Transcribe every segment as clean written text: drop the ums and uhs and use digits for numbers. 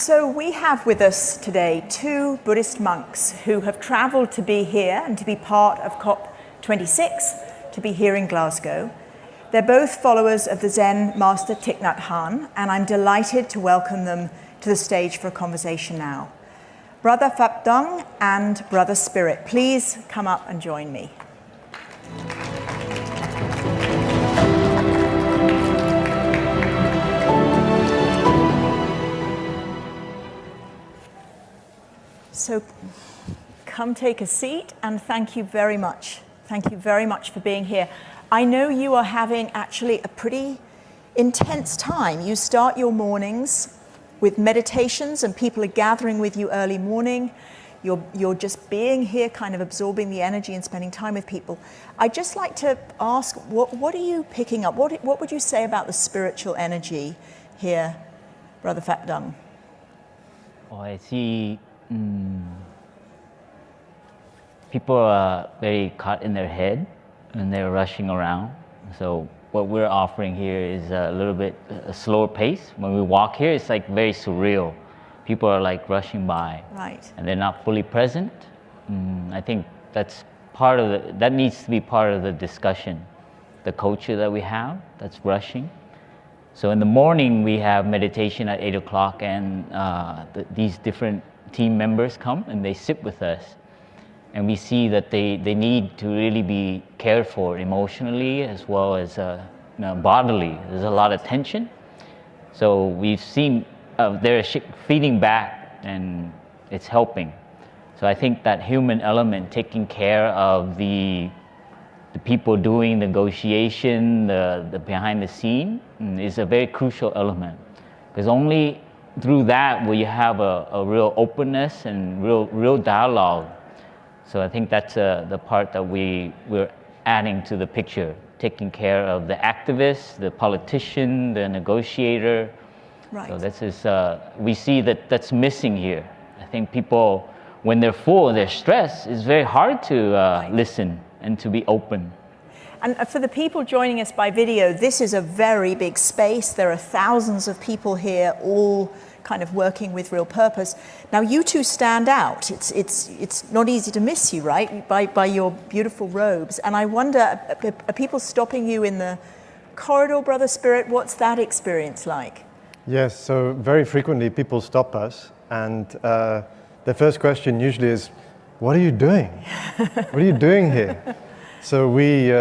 So we have with us today two Buddhist monks who have travelled to be here and to be part of COP26, to be here in Glasgow. They're both followers of the Zen master Thich Nhat Hanh, and I'm delighted to welcome them to the stage for a conversation now. Brother Phap Dung and Brother Spirit, please come up and join me. So come take a seat, and thank you very much. Thank you very much for being here. I know you are having actually a pretty intense time. You start your mornings with meditations and people are gathering with you early morning. You're just being here, kind of absorbing the energy and spending time with people. I'd just like to ask, what are you picking up? What would you say about the spiritual energy here, Brother Phap Dung? Oh, I see people are very caught in their head and they're rushing around. So what we're offering here is a little bit a slower pace. When we walk here, it's like very surreal. People are like rushing by, right, and they're not fully present. I think that's part of that needs to be part of the discussion. The culture that we have that's rushing. So in the morning we have meditation at 8 o'clock, and these different team members come and they sit with us, and we see that they need to really be cared for emotionally as well as bodily. There's a lot of tension, so we've seen they're feeding back, and it's helping. So I think that human element, taking care of the people doing negotiation, the behind the scene, is a very crucial element, because only through that will you have a real openness and real dialogue. So I think that's the part that we're adding to the picture, taking care of the activist, the politician, the negotiator. Right. So this is we see that's missing here. I think people, when they're full, they're stressed, it's very hard to right. listen and to be open. And for the people joining us by video, this is a very big space. There are thousands of people here, all kind of working with real purpose. Now, you two stand out. It's not easy to miss you, right? By your beautiful robes. And I wonder, are people stopping you in the corridor, Brother Spirit? What's that experience like? Yes, so very frequently people stop us, and the first question usually is, "What are you doing? What are you doing here?" So we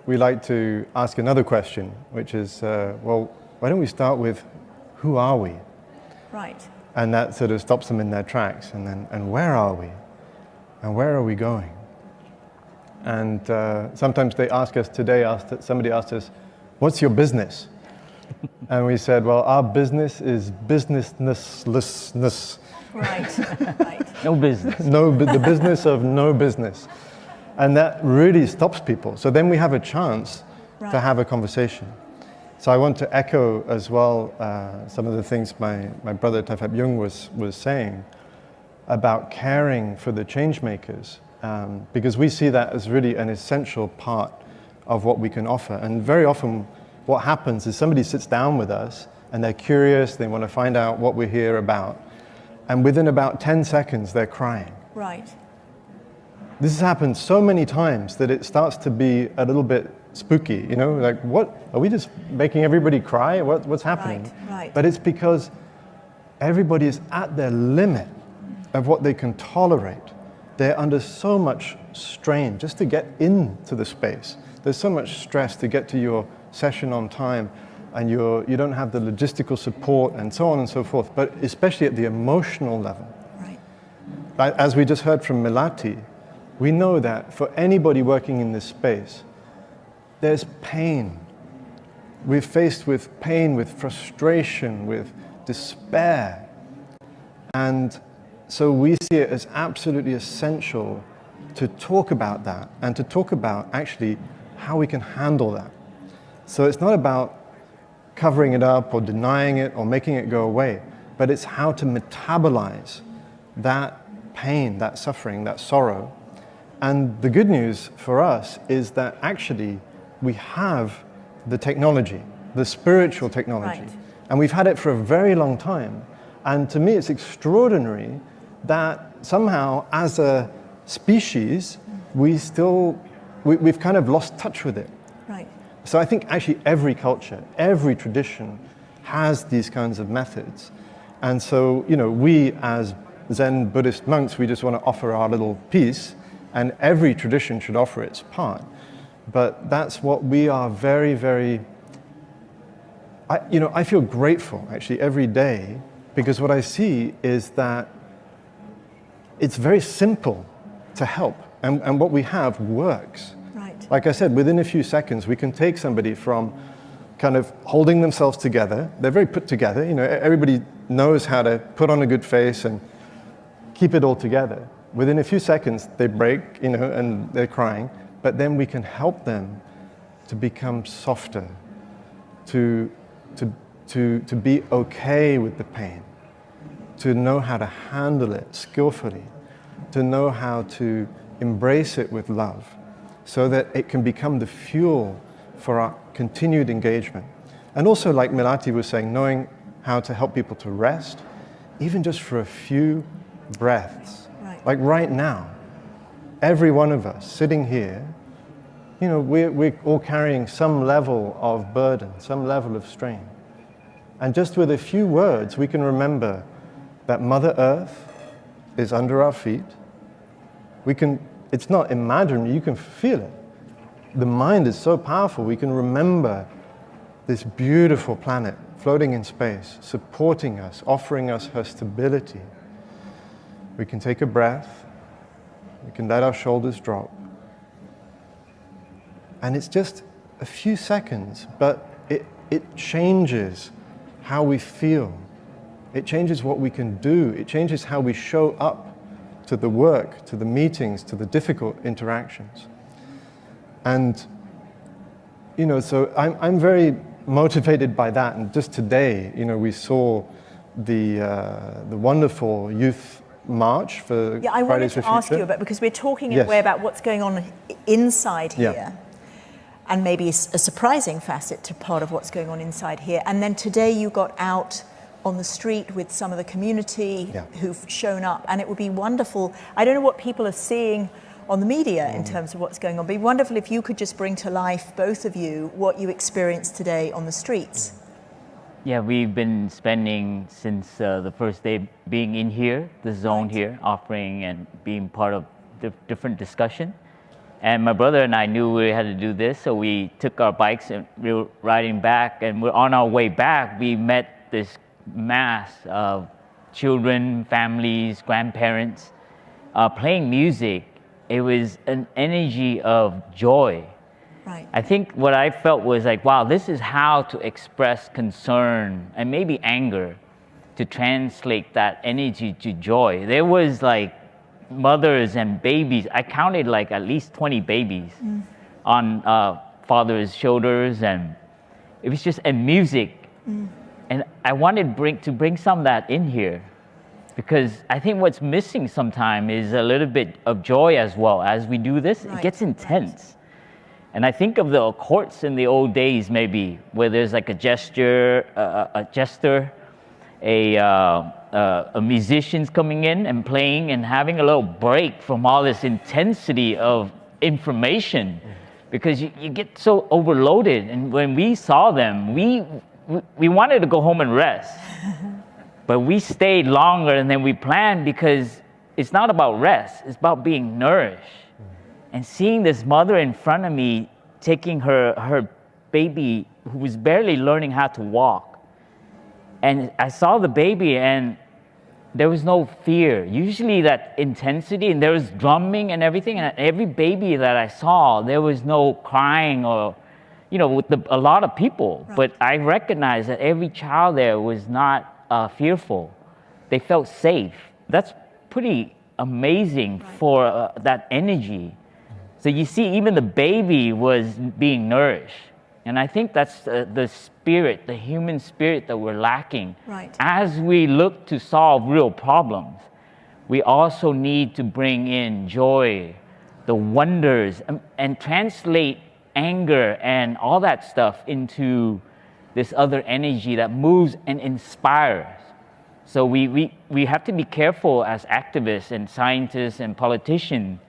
like to ask another question, which is, well, why don't we start with, who are we? Right. And that sort of stops them in their tracks. And then, and where are we? And where are we going? And sometimes they ask us, somebody asked us, "What's your business?" And we said, well, our business is businesslessness. Right, right. No business. The business of no business. And that really stops people. So then we have a chance right. to have a conversation. So I want to echo as well some of the things my brother Phap Dung was saying about caring for the change makers, because we see that as really an essential part of what we can offer. And very often what happens is somebody sits down with us and they're curious, they want to find out what we're here about. And within about 10 seconds, they're crying. Right. This has happened so many times that it starts to be a little bit spooky, you know, like, what, are we just making everybody cry? What's happening? Right, right. But it's because everybody is at their limit of what they can tolerate. They're under so much strain just to get into the space. There's so much stress to get to your session on time, and you don't have the logistical support and so on and so forth, but especially at the emotional level. Right. As we just heard from Milati, we know that for anybody working in this space, there's pain. We're faced with pain, with frustration, with despair. And so we see it as absolutely essential to talk about that, and to talk about actually how we can handle that. So it's not about covering it up or denying it or making it go away, but it's how to metabolize that pain, that suffering, that sorrow. And the good news for us is that actually we have the technology, the spiritual technology. Right. And we've had it for a very long time. And to me, it's extraordinary that somehow, as a species, we've kind of lost touch with it. Right. So I think actually every culture, every tradition has these kinds of methods. And so, we as Zen Buddhist monks, we just want to offer our little piece, and every tradition should offer its part. But that's what we are very, very... I feel grateful, actually, every day, because what I see is that it's very simple to help, and what we have works. Right. Like I said, within a few seconds, we can take somebody from kind of holding themselves together. They're very put together. Everybody knows how to put on a good face and keep it all together. Within a few seconds, they break, and they're crying. But then we can help them to become softer, to be okay with the pain, to know how to handle it skillfully, to know how to embrace it with love, so that it can become the fuel for our continued engagement. And also, like Milati was saying, knowing how to help people to rest, even just for a few breaths. Right. Like right now, every one of us sitting here, we're all carrying some level of burden, some level of strain. And just with a few words, we can remember that Mother Earth is under our feet. It's not imaginary, you can feel it. The mind is so powerful, we can remember this beautiful planet floating in space, supporting us, offering us her stability. We can take a breath, we can let our shoulders drop. And it's just a few seconds, but it changes how we feel. It changes what we can do. It changes how we show up to the work, to the meetings, to the difficult interactions. And, so I'm very motivated by that. And just today, we saw the wonderful youth march for Yeah, I wanted Fridays for to ask Future. you about, because we're talking in Yes. a way about what's going on inside here. Yeah. And maybe a surprising facet to part of what's going on inside here. And then today you got out on the street with some of the community who've shown up, and it would be wonderful. I don't know what people are seeing on the media in terms of what's going on. It'd be wonderful if you could just bring to life, both of you, what you experienced today on the streets. Yeah, we've been spending since the first day being in here, the zone Right. here, offering and being part of different discussion. And my brother and I knew we had to do this, so we took our bikes and we were riding back. And we're on our way back, we met this mass of children, families, grandparents playing music. It was an energy of joy. Right. I think what I felt was like, wow, this is how to express concern and maybe anger, to translate that energy to joy. There was like mothers and babies. I counted like at least 20 babies on father's shoulders, and it was just, and music. And I wanted to bring some of that in here, because I think what's missing sometimes is a little bit of joy as well. As we do this, Right, it gets intense. right. And I think of the courts in the old days, maybe, where there's like a jester, musicians coming in and playing and having a little break from all this intensity of information, because you get so overloaded. And when we saw them, we wanted to go home and rest, but we stayed longer than we planned, because it's not about rest, it's about being nourished. And seeing this mother in front of me taking her baby who was barely learning how to walk. And I saw the baby and there was no fear. Usually that intensity, and there was drumming and everything, and every baby that I saw, there was no crying or, with a lot of people. Right. But I recognized that every child there was not fearful. They felt safe. That's pretty amazing for that energy. So you see, even the baby was being nourished. And I think that's the spirit, the human spirit that we're lacking. Right. As we look to solve real problems, we also need to bring in joy, the wonders, and translate anger and all that stuff into this other energy that moves and inspires. So we have to be careful as activists and scientists and politicians,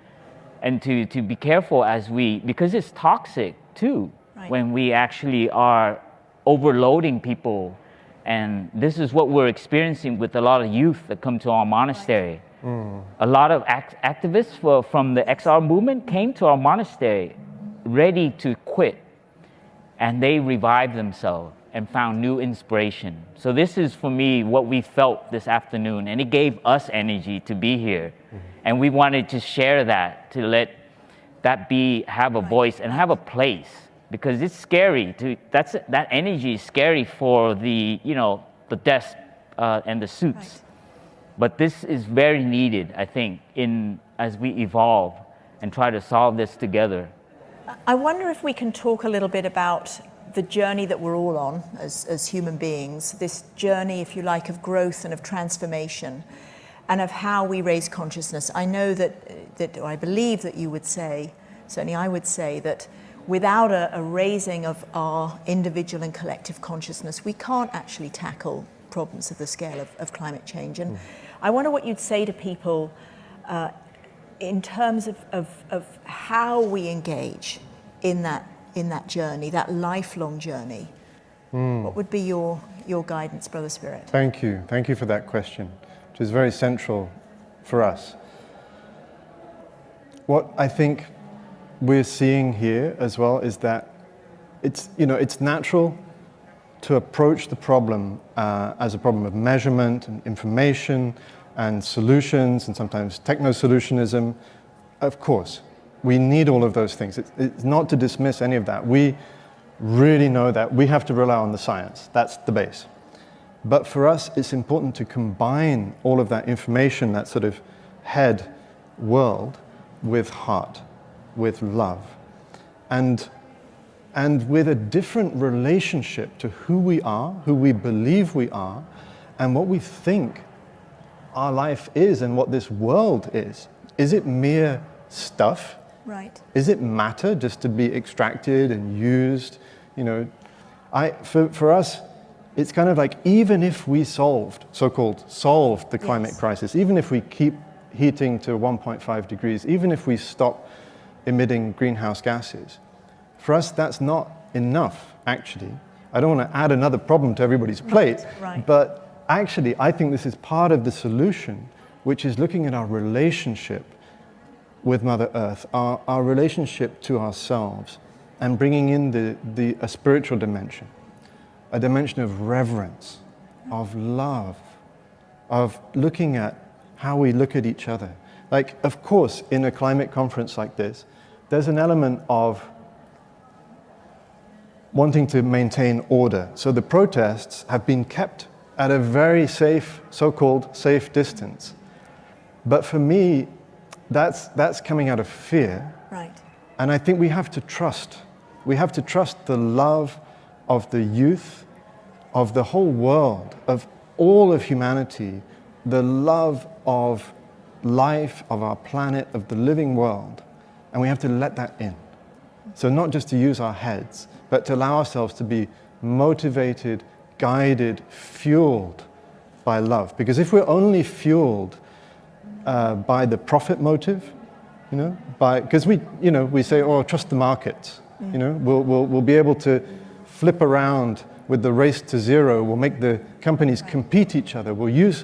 and to be careful as because it's toxic too, Right. when we actually are overloading people. And this is what we're experiencing with a lot of youth that come to our monastery. A lot of activists from the XR movement came to our monastery ready to quit, and they revived themselves and found new inspiration. So this is, for me, what we felt this afternoon, and it gave us energy to be here. And we wanted to share that, to let that have a voice and have a place, because it's scary. That energy is scary for the desks and the suits. Right. But this is very needed, I think, as we evolve and try to solve this together. I wonder if we can talk a little bit about the journey that we're all on as human beings, this journey, if you like, of growth and of transformation, and of how we raise consciousness. I know or I believe that you would say, certainly I would say, that without a raising of our individual and collective consciousness, we can't actually tackle problems of the scale of climate change. And I wonder what you'd say to people in terms of how we engage in that journey, that lifelong journey. What would be your guidance, Brother Spirit? Thank you. Thank you for that question, which is very central for us. What I think we're seeing here as well is that it's natural to approach the problem as a problem of measurement and information and solutions, and sometimes techno-solutionism. Of course, we need all of those things. It's not to dismiss any of that. We really know that we have to rely on the science. That's the base. But for us, it's important to combine all of that information, that sort of head world, with heart, with love, and with a different relationship to who we are, who we believe we are, and what we think our life is and what this world is. Is it mere stuff? Right. Is it matter just to be extracted and used? For us, it's kind of like, even if we solved the climate crisis, even if we keep heating to 1.5 degrees, even if we stop emitting greenhouse gases, for us that's not enough, actually. I don't want to add another problem to everybody's plate, Right. but actually I think this is part of the solution, which is looking at our relationship with Mother Earth, our relationship to ourselves, and bringing in a spiritual dimension, a dimension of reverence, of love, of looking at how we look at each other. Like, of course, in a climate conference like this, there's an element of wanting to maintain order. So the protests have been kept at a very safe, so-called safe distance. But for me, that's coming out of fear. Right. And I think we have to trust. We have to trust the love of the youth, of the whole world, of all of humanity, the love of life, of our planet, of the living world. And we have to let that in. So not just to use our heads, but to allow ourselves to be motivated, guided, fueled by love. Because if we're only fueled by the profit motive, because we say, oh, trust the markets. We'll be able to flip around with the race to zero. We'll make the companies compete each other. We'll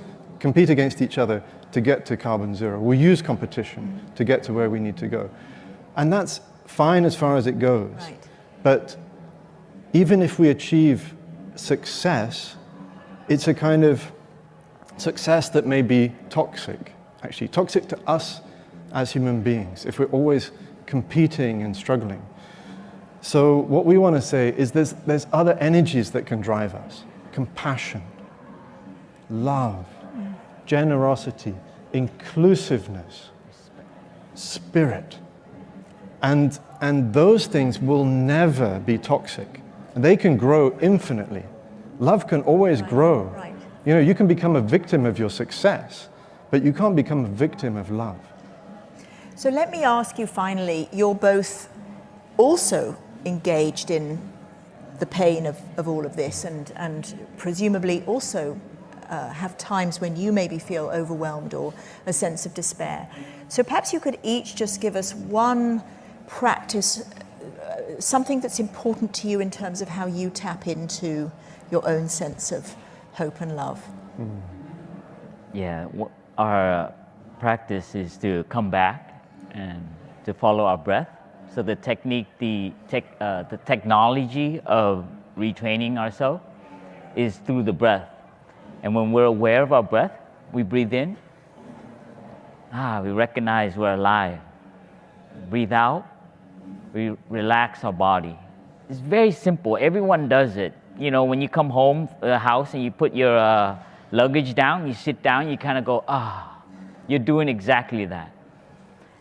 compete against each other to get to carbon zero. We'll use competition to get to where we need to go. And that's fine as far as it goes. Right. But even if we achieve success, it's a kind of success that may be toxic, actually. Toxic to us as human beings, if we're always competing and struggling. So what we want to say is there's other energies that can drive us. Compassion, love, generosity, inclusiveness, spirit. And those things will never be toxic. And they can grow infinitely. Love can always grow. Right. You can become a victim of your success, but you can't become a victim of love. So let me ask you finally, you're both also engaged in the pain of all of this, and presumably also have times when you maybe feel overwhelmed or a sense of despair. So perhaps you could each just give us one practice, something that's important to you in terms of how you tap into your own sense of hope and love. Yeah, our practice is to come back and to follow our breath. So the technology of retraining ourselves is through the breath. And when we're aware of our breath, we breathe in. We recognize we're alive. Breathe out. We relax our body. It's very simple. Everyone does it. You know, when you come home to the house and you put your luggage down, you sit down, you kind of go, You're doing exactly that.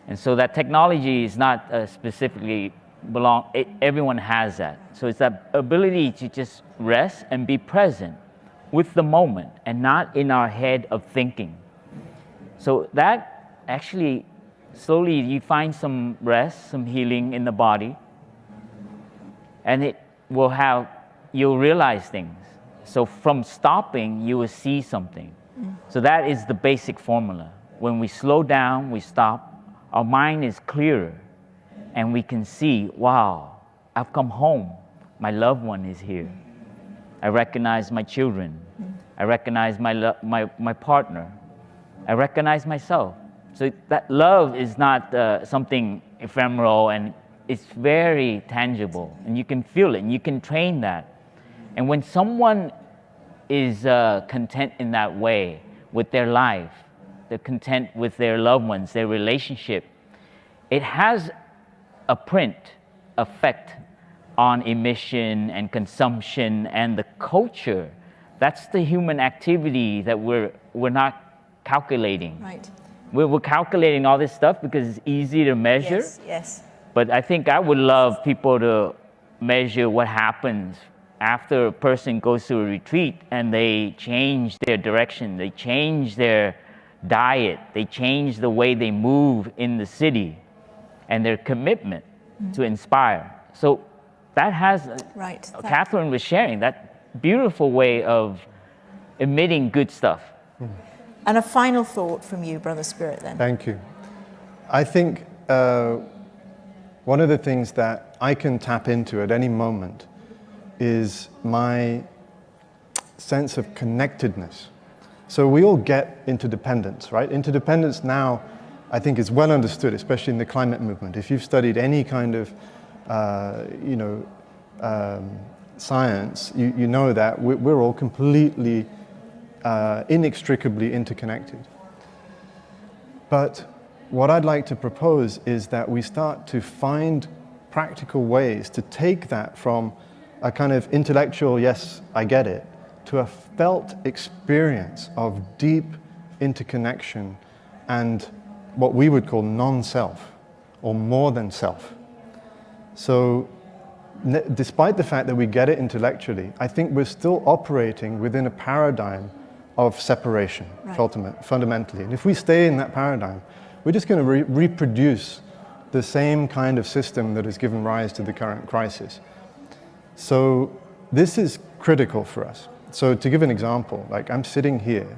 And so that technology is not specifically everyone has that. So it's that ability to just rest and be present with the moment and not in our head of thinking. So that actually, slowly you find some rest, some healing in the body, and you'll realize things. So from stopping, you will see something. So that is the basic formula. When we slow down, we stop, our mind is clearer, and we can see, wow, I've come home. My loved one is here. I recognize my children. I recognize my partner. I recognize myself. So that love is not something ephemeral, and it's very tangible, and you can feel it, and you can train that. And when someone is content in that way with their life, they're content with their loved ones, their relationship, it has a print effect on emission and consumption and the culture. That's the human activity that we're not calculating. Right. We're calculating all this stuff because it's easy to measure. Yes. But I think I would love people to measure what happens after a person goes to a retreat and they change their direction, they change their diet, they change the way they move in the city, and their commitment to inspire. So that has, right. Catherine was sharing, that beautiful way of emitting good stuff. And a final thought from you, Brother Spirit, then. Thank you. I think one of the things that I can tap into at any moment is my sense of connectedness. So we all get interdependence, right? Interdependence now, I think, is well understood, especially in the climate movement. If you've studied any kind of, science, you know that we're all completely, inextricably interconnected. But what I'd like to propose is that we start to find practical ways to take that from a kind of intellectual, yes, I get it, to a felt experience of deep interconnection and what we would call non-self, or more than self. So despite the fact that we get it intellectually, I think we're still operating within a paradigm of separation, right, fundamentally. And if we stay in that paradigm, we're just going to reproduce the same kind of system that has given rise to the current crisis. So this is critical for us. So to give an example, like I'm sitting here,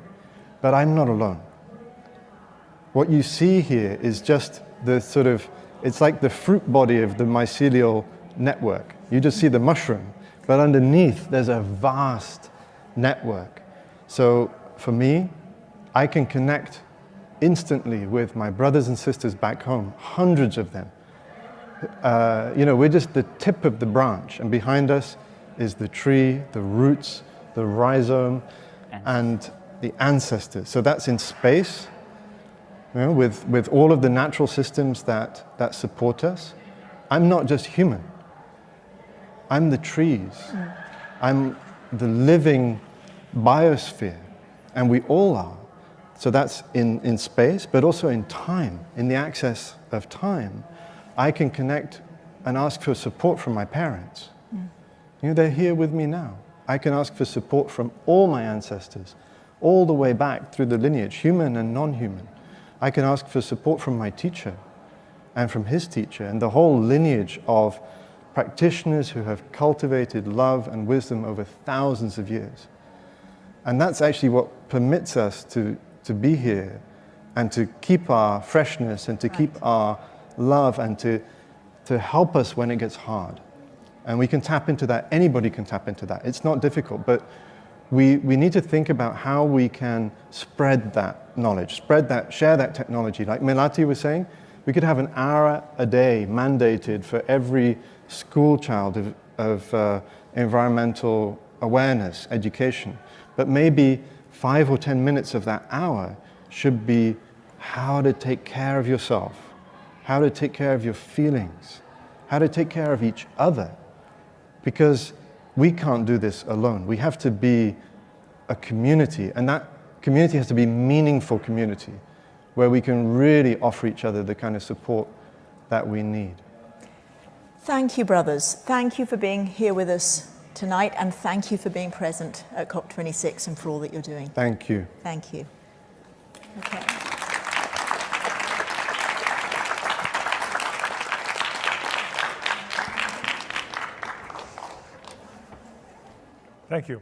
but I'm not alone. What you see here is just the sort of, it's like the fruit body of the mycelial network. You just see the mushroom, but underneath there's a vast network. So for me, I can connect instantly with my brothers and sisters back home, hundreds of them. We're just the tip of the branch, and behind us is the tree, the roots, the rhizome, and the ancestors. So that's in space, with all of the natural systems that support us. I'm not just human. I'm the trees. I'm the living biosphere, and we all are. So that's in space, but also in time, in the access of time. I can connect and ask for support from my parents. They're here with me now. I can ask for support from all my ancestors, all the way back through the lineage, human and non-human. I can ask for support from my teacher and from his teacher, and the whole lineage of practitioners who have cultivated love and wisdom over thousands of years. And that's actually what permits us to be here and to keep our freshness and to keep our love and to help us when it gets hard. And we can tap into that. Anybody can tap into that. It's not difficult, but we need to think about how we can spread that knowledge, share that technology. Like Melati was saying, we could have an hour a day mandated for every school child of environmental awareness, education. But maybe 5 or 10 minutes of that hour should be how to take care of yourself, how to take care of your feelings, how to take care of each other. Because we can't do this alone. We have to be a community, and that community has to be a meaningful community where we can really offer each other the kind of support that we need. Thank you, brothers. Thank you for being here with us tonight, and thank you for being present at COP26 and for all that you're doing. Thank you. Thank you. Okay. Thank you.